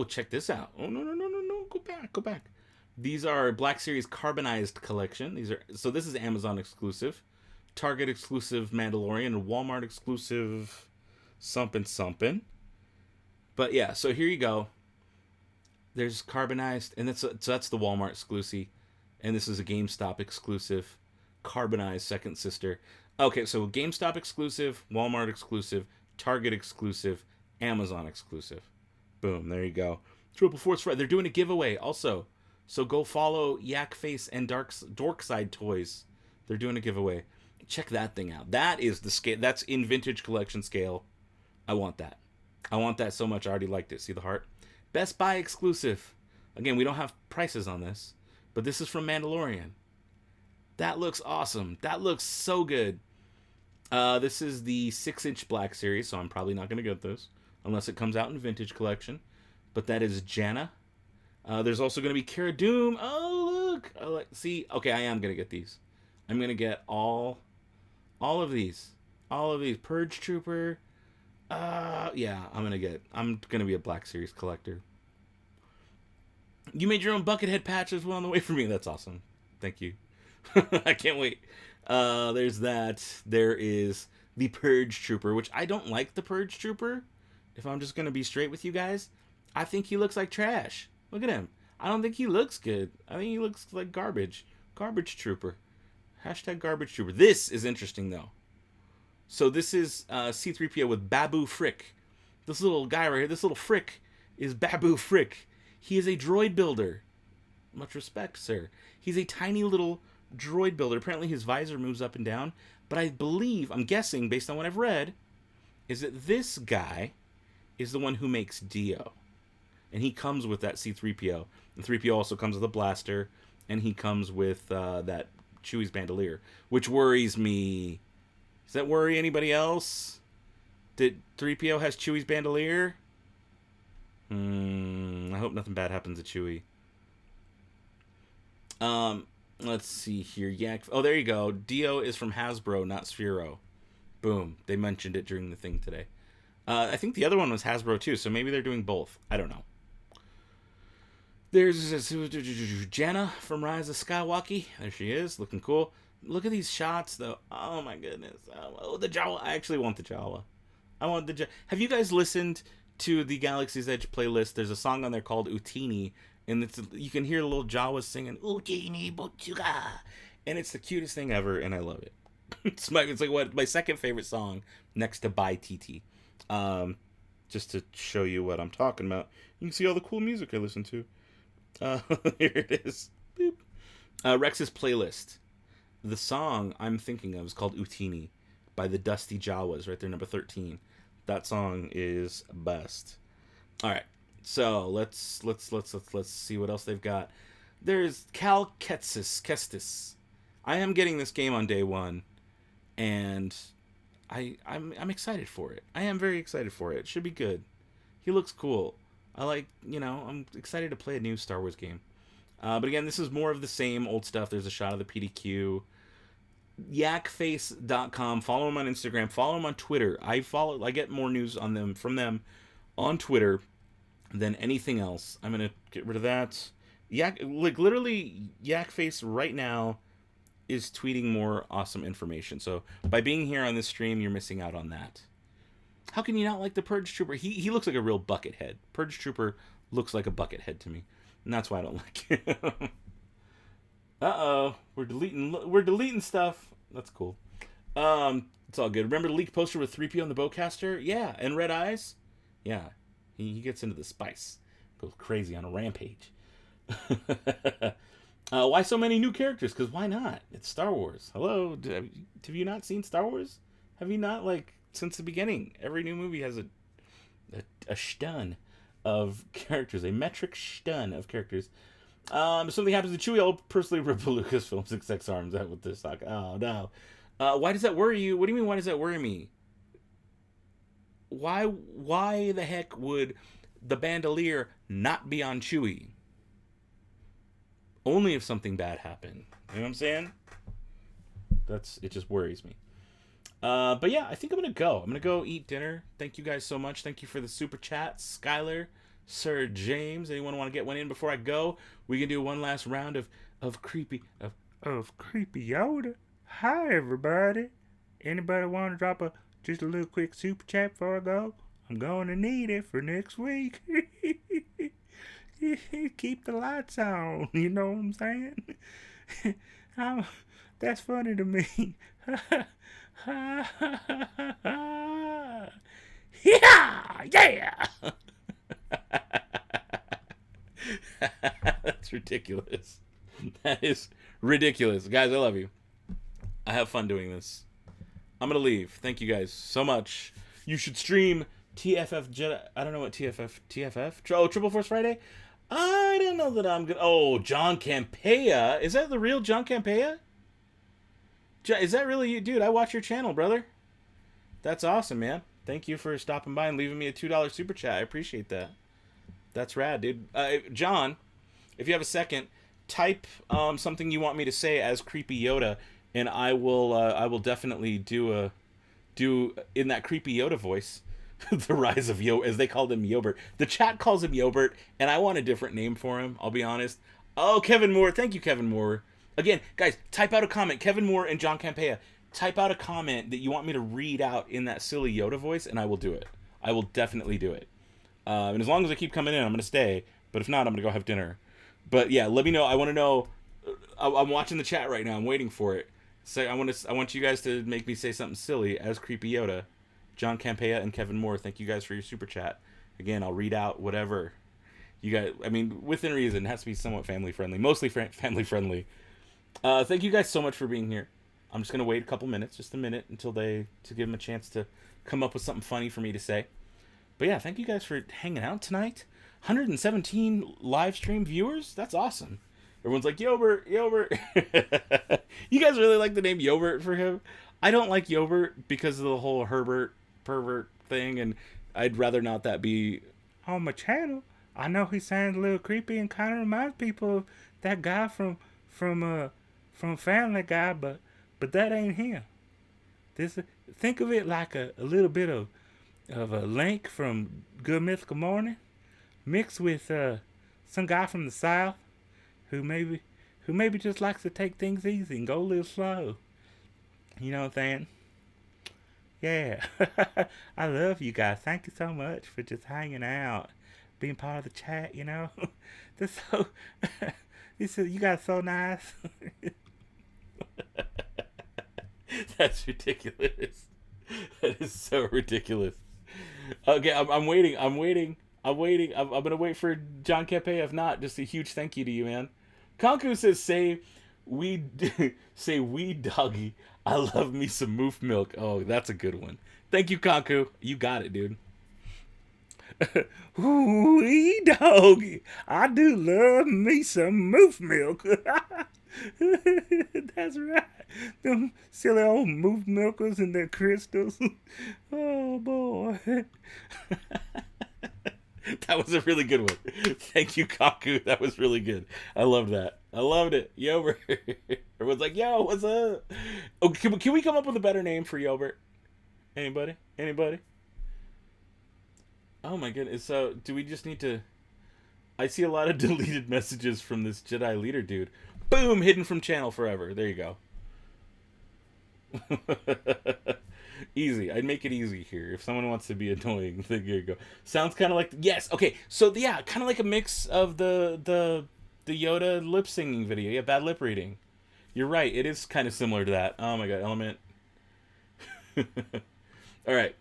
Check this out. Oh, no. Go back. These are Black Series Carbonized collection. This is Amazon exclusive. Target exclusive Mandalorian and Walmart exclusive something. But yeah, so here you go. There's Carbonized, and that's the Walmart exclusive, and this is a GameStop exclusive. Carbonized second sister. Okay, so GameStop exclusive, Walmart exclusive, Target exclusive, Amazon exclusive. Boom, there you go. Triple Force Friday. They're doing a giveaway also, so go follow Yakface and Dorkside Toys. They're doing a giveaway. Check that thing out. That is the scale. That's in vintage collection scale. I want that. I want that so much. I already liked it. See the heart? Best Buy exclusive. Again, we don't have prices on this, but this is from Mandalorian. That looks awesome. That looks so good. This is the 6-inch Black Series, so I'm probably not going to get this unless it comes out in vintage collection. But that is Janna. There's also going to be Cara Dune. Oh, look. See, okay, I am going to get these. I'm going to get all of these. Purge Trooper. Yeah, I'm gonna be a Black Series collector. You made your own Buckethead patch as well on the way for me. That's awesome. Thank you. I can't wait. There's that. There is the Purge Trooper, which I don't like the Purge Trooper. If I'm just going to be straight with you guys, I think he looks like trash. Look at him. I don't think he looks good. I think he looks like garbage. Garbage Trooper. Hashtag Garbage Trooper. This is interesting, though. So this is C-3PO with Babu Frick. This little guy right here, this little Frick, is Babu Frick. He is a droid builder. Much respect, sir. He's a tiny little droid builder. Apparently his visor moves up and down. But I believe, I'm guessing, based on what I've read, is that this guy is the one who makes Dio. And he comes with that C-3PO. And 3PO also comes with a blaster. And he comes with that Chewie's bandolier. Which worries me. Does that worry anybody else? Did 3PO has Chewie's bandolier? I hope nothing bad happens to Chewie. Let's see here. Oh, there you go. Dio is from Hasbro, not Sphero. Boom. They mentioned it during the thing today. I think the other one was Hasbro too, so maybe they're doing both. I don't know. There's Janna from Rise of Skywalker. There she is, looking cool. Look at these shots, though. Oh my goodness. Oh, the Jawa. I actually want the Jawa. I want the Jawa. Have you guys listened to the Galaxy's Edge playlist? There's a song on there called Utini, and you can hear the little Jawas singing Utini Bochuga, and it's the cutest thing ever, and I love it. It's like my second favorite song next to Bye TT. Just to show you what I'm talking about. You can see all the cool music I listen to. Here it is. Boop. Rex's playlist. The song I'm thinking of is called Utini by the Dusty Jawas, right there, number 13. That song is best. All right, so let's see what else they've got. There's Cal Kestis. I am getting this game on day one, and I'm excited for it. I am very excited for it. It should be good. He looks cool. I'm excited to play a new Star Wars game. But again, this is more of the same old stuff. There's a shot of the PDQ. Yakface.com. Follow him on Instagram. Follow him on Twitter. I get more news from them on Twitter than anything else. I'm gonna get rid of that. Literally, Yakface right now is tweeting more awesome information. So by being here on this stream, you're missing out on that. How can you not like the Purge Trooper? He looks like a real bucket head. Purge Trooper looks like a bucket head to me. And that's why I don't like him. Uh-oh. We're deleting stuff. That's cool. It's all good. Remember the leaked poster with 3PO and the bowcaster? Yeah. And red eyes? Yeah. He gets into the spice. Goes crazy on a rampage. Why so many new characters? Because why not? It's Star Wars. Hello? Have you not seen Star Wars? Have you not, since the beginning? Every new movie has a stun of characters. A metric stun of characters. If something happens to Chewie, I'll personally rip Lucasfilm's XX arms out with this talk. Oh, no. Why does that worry you? What do you mean, why does that worry me? Why the heck would the bandolier not be on Chewie? Only if something bad happened. You know what I'm saying? It just worries me. But yeah, I think I'm going to go. I'm going to go eat dinner. Thank you guys so much. Thank you for the super chat. Skylar, Sir James. Anyone want to get one in before I go? We can do one last round of creepy Yoda. Hi, everybody. Anybody want to drop just a little quick super chat before I go? I'm going to need it for next week. Keep the lights on. You know what I'm saying? That's funny to me. Yeah. That's ridiculous. That is ridiculous. Guys, I love you. I have fun doing this. I'm going to leave. Thank you guys so much. You should stream TFF Jedi. I don't know what TFF? Oh, Triple Force Friday? I don't know that I'm good. Oh, John Campea. Is that the real John Campea? Is that really you? Dude, I watch your channel, brother. That's awesome, man. Thank you for stopping by and leaving me a $2 super chat. I appreciate that. That's rad, dude. John, if you have a second, type something you want me to say as Creepy Yoda, and I will definitely do in that Creepy Yoda voice, the rise of Yo, as they called him, Yobert. The chat calls him Yobert, and I want a different name for him. I'll be honest. Oh, Kevin Moore. Thank you, Kevin Moore. Again, guys, type out a comment. Kevin Moore and John Campea. type out a comment that you want me to read out in that silly Yoda voice, and I will do it. I will definitely do it. And as long as I keep coming in, I'm going to stay. But if not, I'm going to go have dinner. But yeah, let me know. I want to know. I'm watching the chat right now. I'm waiting for it. So I want you guys to make me say something silly as Creepy Yoda. John Campea and Kevin Moore, thank you guys for your super chat. Again, I'll read out whatever you guys. I mean, within reason, it has to be somewhat family friendly, mostly family friendly. Thank you guys so much for being here. I'm just gonna wait a couple minutes, just a minute, to give them a chance to come up with something funny for me to say. But yeah, thank you guys for hanging out tonight. 117 live stream viewers. That's awesome. Everyone's like, Yobert. You guys really like the name Yobert for him? I don't like Yobert because of the whole Herbert pervert thing, and I'd rather not that be on my channel. I know he sounds a little creepy and kind of reminds people of that guy from Family Guy, but that ain't him. Think of it like a little bit of a Link from Good Mythical Morning mixed with some guy from the South who maybe just likes to take things easy and go a little slow. You know what I'm saying? Yeah. I love you guys. Thank you so much for just hanging out, being part of the chat, you know? You guys are so nice. That's ridiculous. That is so ridiculous. Okay, I'm waiting. I'm gonna wait for John Kepe. If not, just a huge thank you to you, man. Konku says, say we doggy. I love me some moof milk. Oh, that's a good one. Thank you, Konku. You got it, dude. Wee doggy. I do love me some moof milk. That's right. Them silly old moof milkers and their crystals. Oh, boy. That was a really good one. Thank you, Kaku. That was really good. I loved that. I loved it. Yobert. Everyone's like, yo, what's up? Oh, can we come up with a better name for Yobert? Anybody? Oh my goodness. So, do we just need to... I see a lot of deleted messages from this Jedi leader dude. Boom! Hidden from channel forever. There you go. Easy. I'd make it easy here. If someone wants to be annoying, then here you go. Sounds kind of like... Yes! Okay, so yeah, kind of like a mix of the Yoda lip singing video. Yeah, bad lip reading. You're right, it is kind of similar to that. Oh my god, Element. Alright.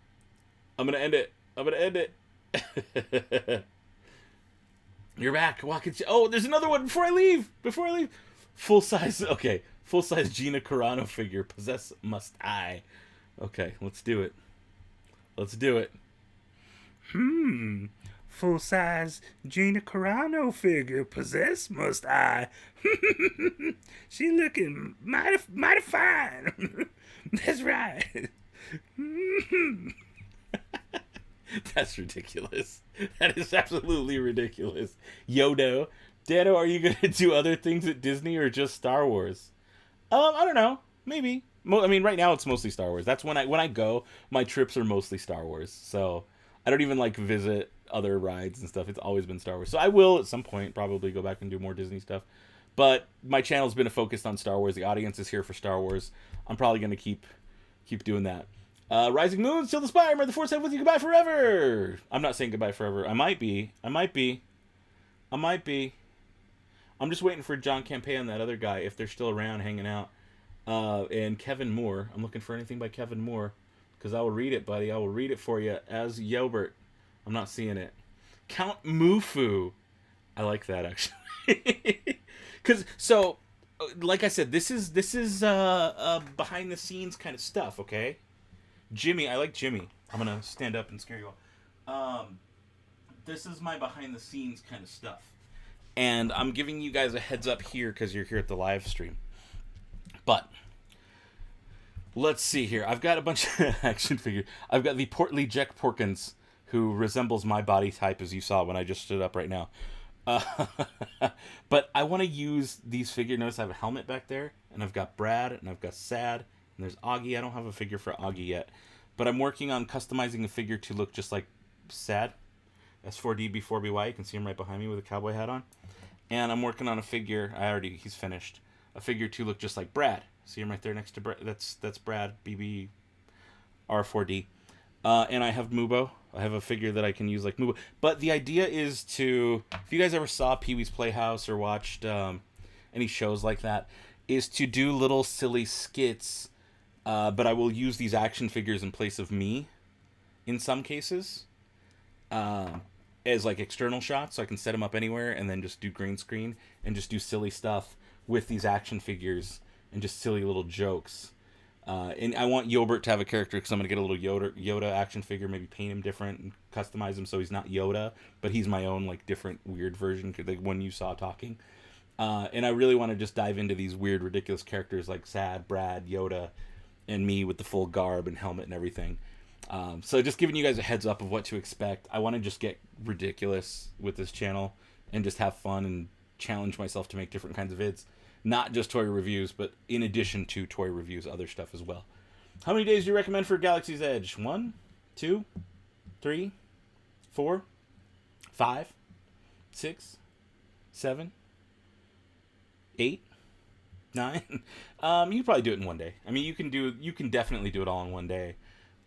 I'm gonna end it. You're back. Oh, there's another one before I leave. Full size Gina Carano figure. Possess must I. Okay, let's do it. Full size Gina Carano figure. Possess must I. She looking mighty fine. That's right. That's ridiculous. That is absolutely ridiculous. Yoda. Dano, are you going to do other things at Disney or just Star Wars? I don't know. Maybe. I mean, right now it's mostly Star Wars. That's when I go, my trips are mostly Star Wars. So I don't even visit other rides and stuff. It's always been Star Wars. So I will at some point probably go back and do more Disney stuff. But my channel's been focused on Star Wars. The audience is here for Star Wars. I'm probably going to keep doing that. Rising Moon, still the Spire. May the Force have with you. Goodbye forever. I'm not saying goodbye forever. I might be. I'm just waiting for John Campea and that other guy, if they're still around hanging out. And Kevin Moore. I'm looking for anything by Kevin Moore. Because I will read it, buddy. I will read it for you as Yobert. I'm not seeing it. Count Mufu. I like that, actually. Because, so, like I said, this is behind the scenes kind of stuff, okay? Jimmy, I like Jimmy. I'm going to stand up and scare you all. This is my behind the scenes kind of stuff. And I'm giving you guys a heads up here because you're here at the live stream. But let's see here. I've got a bunch of action figures. I've got the portly Jack Porkins, who resembles my body type, as you saw when I just stood up right now. But I want to use these figures. Notice I have a helmet back there, and I've got Brad, and I've got Sad, and there's Augie. I don't have a figure for Augie yet, but I'm working on customizing a figure to look just like Sad. S4D B4BY. You can see him right behind me with a cowboy hat on. And I'm working on a figure. He's finished. a figure to look just like Brad. See him right there next to Brad? That's Brad, BB R4D. And I have Mubo. I have a figure that I can use like Mubo. But the idea is to, if you guys ever saw Pee-wee's Playhouse or watched any shows like that, is to do little silly skits, but I will use these action figures in place of me in some cases as like external shots, so I can set them up anywhere and then just do green screen and just do silly stuff with these action figures and just silly little jokes. And I want Yobert to have a character because I'm going to get a little Yoda action figure, maybe paint him different and customize him so he's not Yoda, but he's my own like different weird version, like one you saw talking. And I really want to just dive into these weird, ridiculous characters like Sad, Brad, Yoda, and me with the full garb and helmet and everything. So just giving you guys a heads up of what to expect. I want to just get ridiculous with this channel and just have fun and challenge myself to make different kinds of vids. Not just toy reviews, but in addition to toy reviews, other stuff as well. How many days do you recommend for Galaxy's Edge? 1, 2, 3, 4, 5, 6, 7, 8, 9. You probably do it in one day. I mean, you can definitely do it all in one day.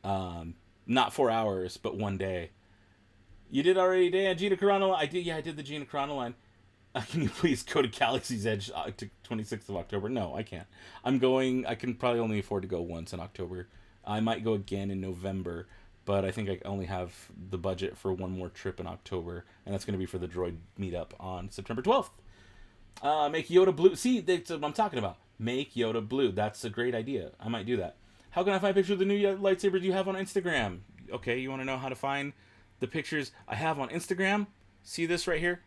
Not 4 hours, but one day. You did already, Dan? Gina Carano line. I did the Gina Carano line. Can you please go to Galaxy's Edge to 26th of October? No, I can't. I can probably only afford to go once in October. I might go again in November, but I think I only have the budget for one more trip in October, and that's going to be for the Droid meetup on September 12th. Make Yoda blue. See, that's what I'm talking about. Make Yoda blue. That's a great idea. I might do that. How can I find pictures of the new lightsabers you have on Instagram? Okay, you want to know how to find the pictures I have on Instagram? See this right here?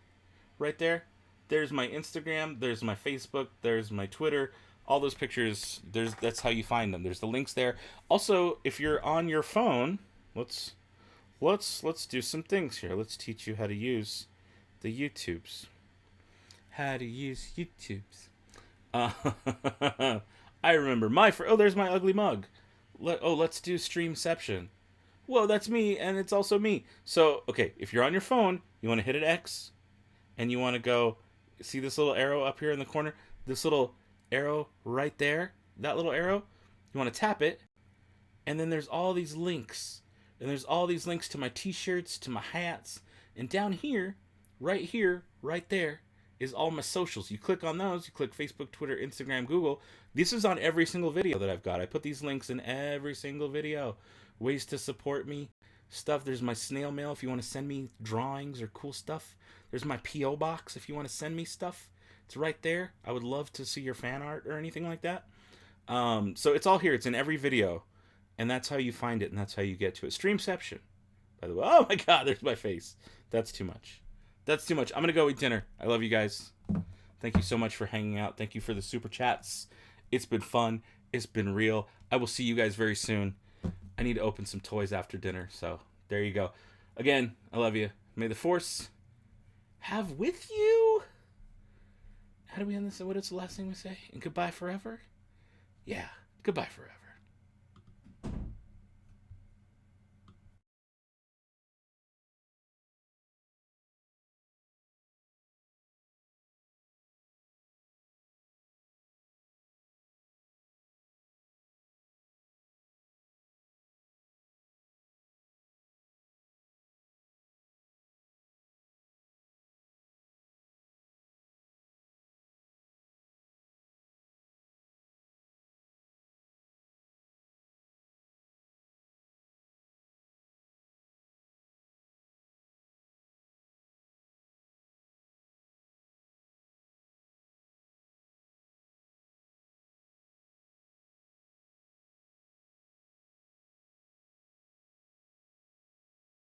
Right there? There's my Instagram, there's my Facebook, there's my Twitter. All those pictures, that's how you find them. There's the links there. Also, if you're on your phone, let's do some things here. Let's teach you how to use the YouTubes. How to use YouTubes. I remember there's my ugly mug. Let's do Streamception. Whoa, that's me, and it's also me. So, okay, if you're on your phone, you want to hit an X, and you want to go, see this little arrow up here in the corner? This little arrow right there, that little arrow, you want to tap it, and then there's all these links. And there's all these links to my t-shirts, to my hats, and down here, right there, is all my socials. You click on those, you click Facebook, Twitter, Instagram, Google. This is on every single video that I've got. I put these links in every single video. Ways to support me, stuff. There's my snail mail if you want to send me drawings or cool stuff. There's my P.O. box if you want to send me stuff. It's right there. I would love to see your fan art or anything like that. So it's all here. It's in every video. And that's how you find it, and that's how you get to it. Streamception, by the way. Oh my god, there's my face. That's too much. That's too much. I'm going to go eat dinner. I love you guys. Thank you so much for hanging out. Thank you for the super chats. It's been fun. It's been real. I will see you guys very soon. I need to open some toys after dinner, so there you go. Again, I love you. May the Force have with you. How do we end this? What is the last thing we say? And goodbye forever? Yeah, goodbye forever.